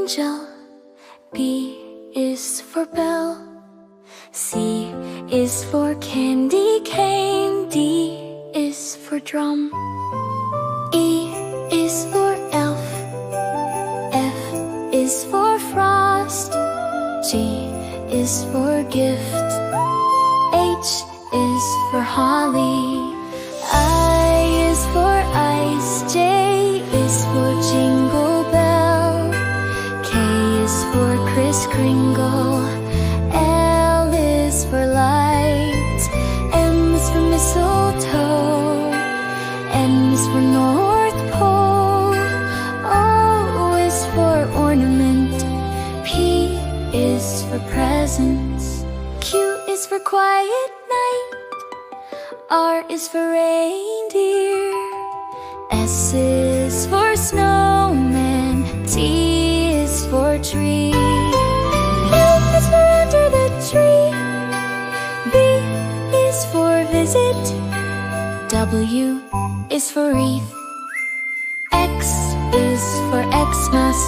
angel. B is for bell. C is for candy cane. D is for drum. E is for elf. F is for frost. G is for gift. H is for holly. I is for ice. J is for jingle bell. K is for Kris Kringle. L is for light. M is for mistletoe. N is for North Pole. O is for ornament. P is for presents. Q is for quiet night. R is for reindeer. S is for snowman. T is for tree. U is for under the tree. V is for visit. W is for wreath. X is for Xmas.